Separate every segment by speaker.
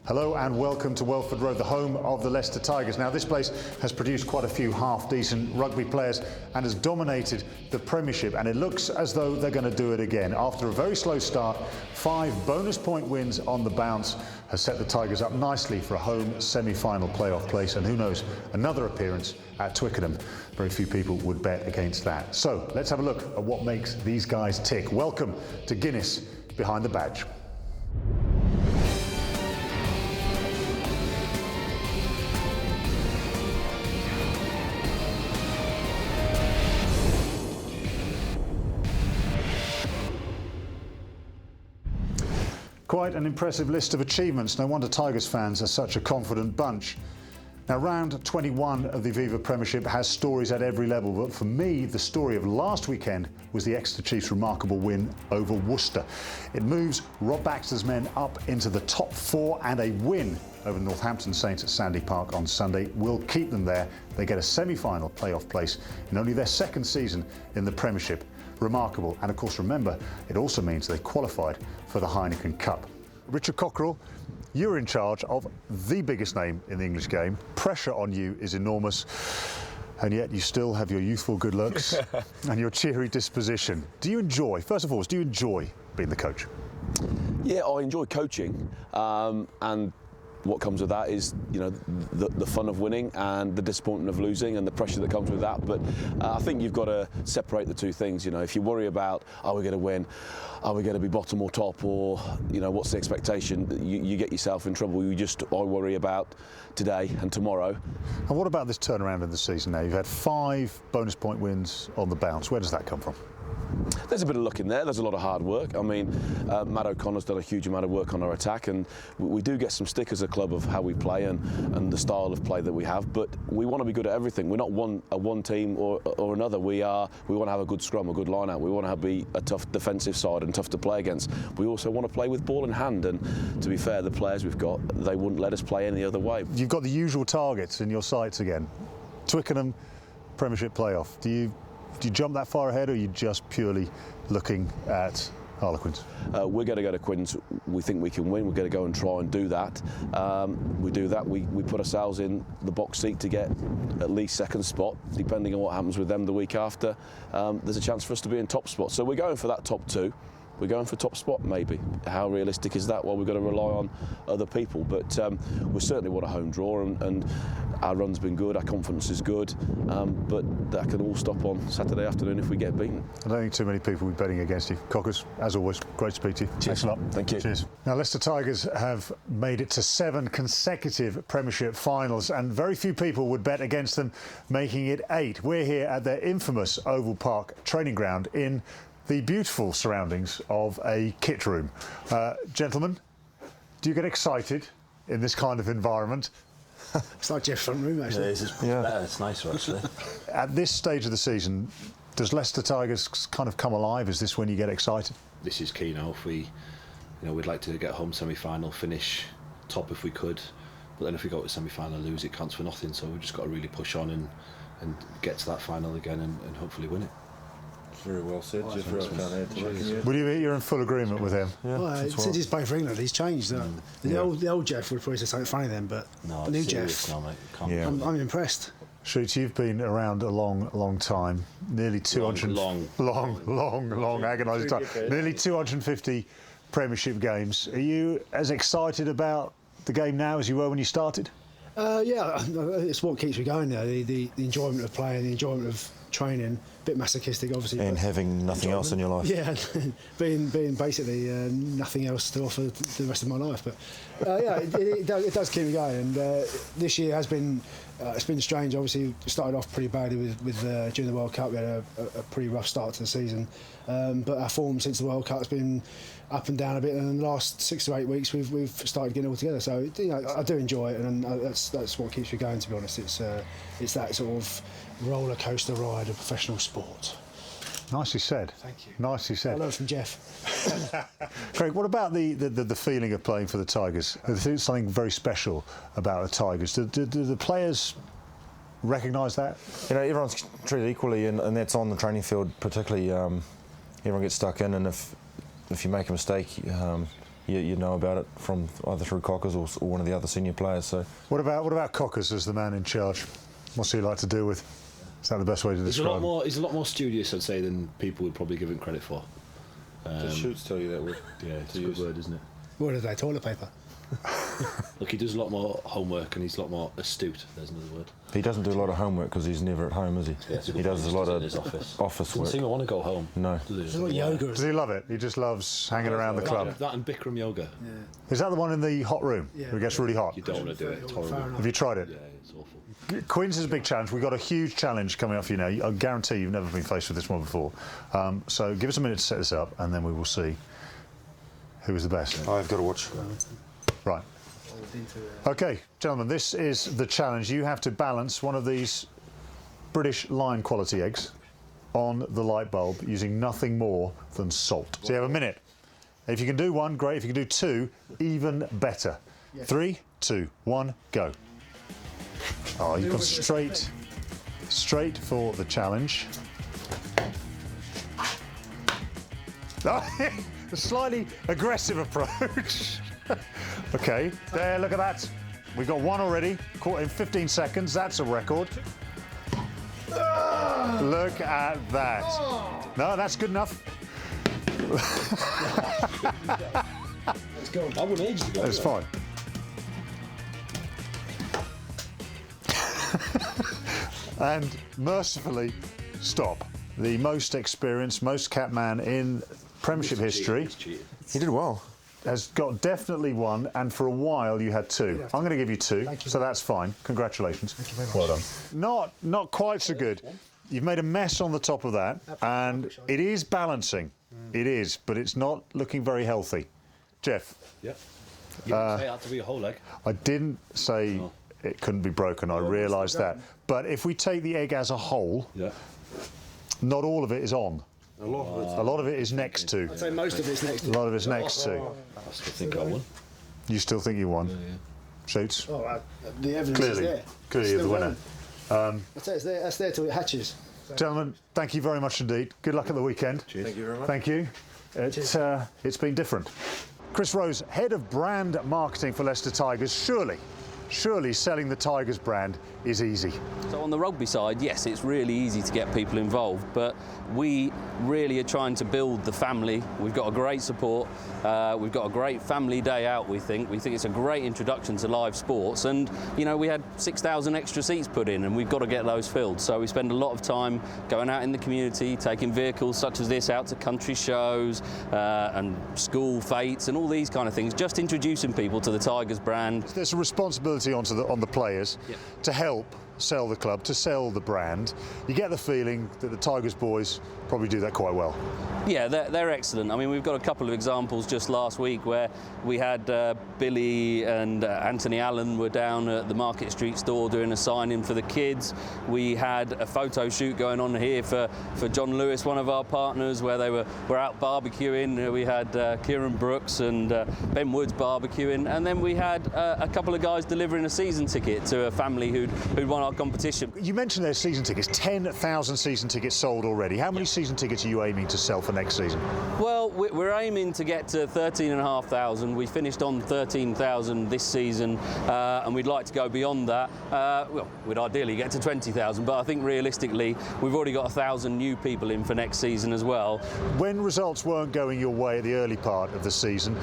Speaker 1: Hello and welcome to Welford Road, the home of the Leicester Tigers. Now this place has produced quite a few half-decent rugby players and has dominated the Premiership, and it looks as though they're going to do it again. After a very slow start, 5 bonus point wins on the bounce has set the Tigers up nicely for a home semi-final playoff place, and who knows, another appearance at Twickenham. Very few people would bet against that. So let's have a look at what makes these guys tick. Welcome to Guinness Behind the Badge. Quite an impressive list of achievements. No wonder Tigers fans are such a confident bunch. Now, round 21 of the Aviva Premiership has stories at every level, but for me, the story of last weekend was the Exeter Chiefs' remarkable win over Worcester. It moves Rob Baxter's men up into the top 4, and a win over Northampton Saints at Sandy Park on Sunday will keep them there. They get a semi-final playoff place in only their second season in the Premiership. Remarkable, and of course remember, it also means they qualified for the Heineken Cup. Richard Cockerill, you're in charge of the biggest name in the English game. Pressure on you is enormous, and yet you still have your youthful good looks and your cheery disposition. Do you enjoy, first of all, do you enjoy being the coach?
Speaker 2: Yeah, I enjoy coaching, and what comes with that is, you know, the fun of winning and the disappointment of losing and the pressure that comes with that. But I think you've got to separate the two things. You know, if you worry about, are we going to win, are we going to be bottom or top, or, you know, what's the expectation, you get yourself in trouble. I worry about today and tomorrow.
Speaker 1: And what about this turnaround in the season now? You've had 5 bonus point wins on the bounce. Where does that come from?
Speaker 2: There's a bit of luck in there. There's a lot of hard work. I mean, Matt O'Connor's done a huge amount of work on our attack, and we do get some stick as a club of how we play and the style of play that we have. But we want to be good at everything. We're not one team or another. We want to have a good scrum, a good line out. We want to be a tough defensive side and tough to play against. We also want to play with ball in hand. And to be fair, the players we've got, they wouldn't let us play any other way.
Speaker 1: You've got the usual targets in your sights again. Twickenham Premiership playoff. Do you jump that far ahead, or are you just purely looking at Harlequins?
Speaker 2: We're going to go to Quins. We think we can win. We're going to go and try and do that. We do that. We put ourselves in the box seat to get at least second spot. Depending on what happens with them the week after, there's a chance for us to be in top spot. So we're going for that top 2. We're going for top spot, maybe. How realistic is that? Well, we've got to rely on other people, but we certainly want a home draw, and our run's been good, our confidence is good, but that can all stop on Saturday afternoon if we get beaten.
Speaker 1: I don't think too many people will be betting against you. Cockers, as always, great to speak to you.
Speaker 2: Cheers.
Speaker 1: Thanks a lot.
Speaker 2: Thank you.
Speaker 1: Cheers. Now, Leicester Tigers have made it to 7 consecutive Premiership finals, and very few people would bet against them making it 8. We're here at their infamous Oval Park training ground in the beautiful surroundings of a kit room. Gentlemen, do you get excited in this kind of environment?
Speaker 3: It's like Geoff's front room, actually.
Speaker 4: It's nicer, actually.
Speaker 1: At this stage of the season, does Leicester Tigers kind of come alive? Is this when you get excited?
Speaker 4: This is key now. If we, we'd like to get home semi-final, finish top if we could, but then if we go to semi-final and lose, it counts for nothing. So we've just got to really push on and get to that final again and hopefully win it.
Speaker 5: Very well said, Geoff.
Speaker 1: Would you're in full agreement with him?
Speaker 3: Yeah, well, since he's playing for England, he's changed. The old Geoff would probably say something funny then, but
Speaker 4: no,
Speaker 3: the new Geoff, I'm impressed.
Speaker 1: Chuter, you've been around a long time, nearly 200, long, agonising time, nearly 250 Premiership games. Are you as excited about the game now as you were when you started?
Speaker 3: Yeah, it's what keeps me going there. The enjoyment of playing, the enjoyment of training, a bit masochistic obviously,
Speaker 5: and having nothing else in your life.
Speaker 3: Yeah, being basically nothing else to offer the rest of my life. But yeah, it does keep me going. And this year has been it's been strange. Obviously, we started off pretty badly with during the World Cup. We had a pretty rough start to the season, but our form since the World Cup has been up and down a bit. And in the last 6 to 8 weeks, we've started getting it all together. So I do enjoy it, and that's what keeps me going. To be honest, it's that sort of roller coaster ride of professional sport.
Speaker 1: Nicely said.
Speaker 3: Thank you.
Speaker 1: Nicely said.
Speaker 3: I learned from Geoff.
Speaker 1: Craig, what about the feeling of playing for the Tigers? There's something very special about the Tigers. Do the players recognise that?
Speaker 5: Everyone's treated equally, and that's on the training field particularly. Everyone gets stuck in, and if you make a mistake, you know about it from either through Cockers or one of the other senior players. So
Speaker 1: What about Cockers as the man in charge? What's he like to deal with? Is that the best way to describe him?
Speaker 4: He's a lot more studious, I'd say, than people would probably give him credit for.
Speaker 5: the shoots tell you that word.
Speaker 4: Yeah, it's a good word, isn't it?
Speaker 3: What is that, toilet paper?
Speaker 4: Look, he does a lot more homework and he's a lot more astute. There's another word.
Speaker 5: He doesn't do a lot of homework because he's never at home, is he?
Speaker 4: Yeah,
Speaker 5: He does a lot
Speaker 4: in
Speaker 5: of
Speaker 4: his office.
Speaker 5: office work.
Speaker 4: Doesn't seem to want to go home.
Speaker 5: No.
Speaker 3: It's like yoga.
Speaker 1: Does he love it? He just loves hanging around the club.
Speaker 4: That and Bikram yoga.
Speaker 1: Is that the one in the hot room?
Speaker 3: Yeah.
Speaker 1: It gets really hot.
Speaker 4: You don't want to do it. It's horrible.
Speaker 1: Have you tried it?
Speaker 4: Yeah, it's awful.
Speaker 1: Queen's is a big challenge. We've got a huge challenge coming up for you now. I guarantee you've never been faced with this one before. So give us a minute to set this up and then we will see who is the best.
Speaker 5: I've got to watch.
Speaker 1: Right. OK, gentlemen, this is the challenge. You have to balance one of these British line quality eggs on the light bulb using nothing more than salt. So you have a minute. If you can do one, great. If you can do two, even better. 3, 2, 1, go. Oh, you've gone straight for the challenge. A slightly aggressive approach. OK, there, look at that. We've got one already, caught in 15 seconds. That's a record. Look at that. No, that's good enough.
Speaker 4: I won ages ago.
Speaker 1: That's fine. And mercifully, stop. The most experienced, most capped man in Premiership history
Speaker 5: He did well.
Speaker 1: has got definitely one, and for a while you had two. I'm going to give you two, so that's fine. Congratulations.
Speaker 3: Thank you very much.
Speaker 1: Well done. Not quite so good. You've made a mess on the top of that, and it is balancing. It is, but it's not looking very healthy. Geoff,
Speaker 4: Yeah. You didn't say it had to be a whole leg.
Speaker 1: I didn't say it couldn't be broken. I realised that. But if we take the egg as a whole,
Speaker 4: Yeah.
Speaker 1: not all of it is on.
Speaker 5: A lot of it.
Speaker 1: A lot of it is next to.
Speaker 3: I'd say most of it's next
Speaker 1: A
Speaker 3: to.
Speaker 1: lot of it's next to.
Speaker 4: I still think I won.
Speaker 1: You still think you won?
Speaker 4: Yeah.
Speaker 1: Shoots?
Speaker 3: Oh, the evidence
Speaker 1: Clearly.
Speaker 3: is there.
Speaker 1: Clearly you're the
Speaker 3: Still
Speaker 1: winner.
Speaker 3: going. I'd say it's there. That's there till it hatches.
Speaker 1: Gentlemen, thank you very much indeed. Good luck at the weekend.
Speaker 4: Cheers.
Speaker 5: Thank you very much.
Speaker 1: Thank you. It's been different. Chris Rose, head of brand marketing for Leicester Tigers. Surely selling the Tigers brand is easy.
Speaker 6: So on the rugby side, yes, it's really easy to get people involved, but we really are trying to build the family. We've got a great support. We've got a great family day out, we think. We think it's a great introduction to live sports. And, you know, we had 6,000 extra seats put in and we've got to get those filled. So we spend a lot of time going out in the community, taking vehicles such as this out to country shows and school fetes and all these kind of things, just introducing people to the Tigers brand.
Speaker 1: There's a responsibility on the players to help sell the club, to sell the brand. You get the feeling that the Tigers boys probably do that quite well.
Speaker 6: Yeah, they're excellent. I mean, we've got a couple of examples just last week where we had Billy and Anthony Allen were down at the Market Street store doing a sign-in for the kids. We had a photo shoot going on here for John Lewis, one of our partners, where they were out barbecuing. We had Kieran Brooks and Ben Woods barbecuing. And then we had a couple of guys delivering a season ticket to a family who'd won our competition.
Speaker 1: You mentioned their season tickets, 10,000 season tickets sold already. How many season tickets are you aiming to sell for next season?
Speaker 6: Well, we're aiming to get to 13,500. We finished on 13,000 this season, and we'd like to go beyond that. Well, we'd ideally get to 20,000, but I think realistically, we've already got 1,000 new people in for next season as well.
Speaker 1: When results weren't going your way at the early part of the season,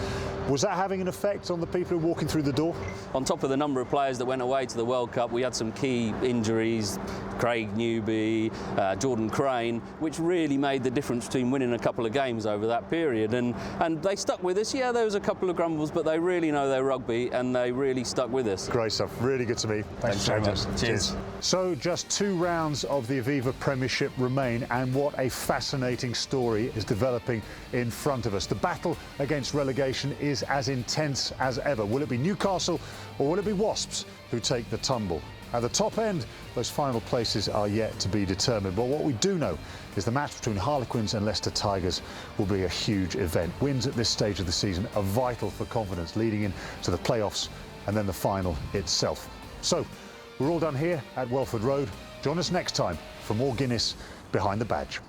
Speaker 1: was that having an effect on the people who are walking through the door?
Speaker 6: On top of the number of players that went away to the World Cup, we had some key injuries, Craig Newby, Jordan Crane, which really made the difference between winning a couple of games over that period. And they stuck with us. Yeah, there was a couple of grumbles, but they really know their rugby and they really stuck with us.
Speaker 1: Great stuff. Really good to meet.
Speaker 6: Thanks very much. Cheers.
Speaker 1: So just 2 rounds of the Aviva Premiership remain, and what a fascinating story is developing in front of us. The battle against relegation is as intense as ever. Will it be Newcastle or will it be Wasps who take the tumble? At the top end, those final places are yet to be determined. But what we do know is the match between Harlequins and Leicester Tigers will be a huge event. Wins at this stage of the season are vital for confidence leading into the playoffs and then the final itself. So we're all done here at Welford Road. Join us next time for more Guinness Behind the Badge.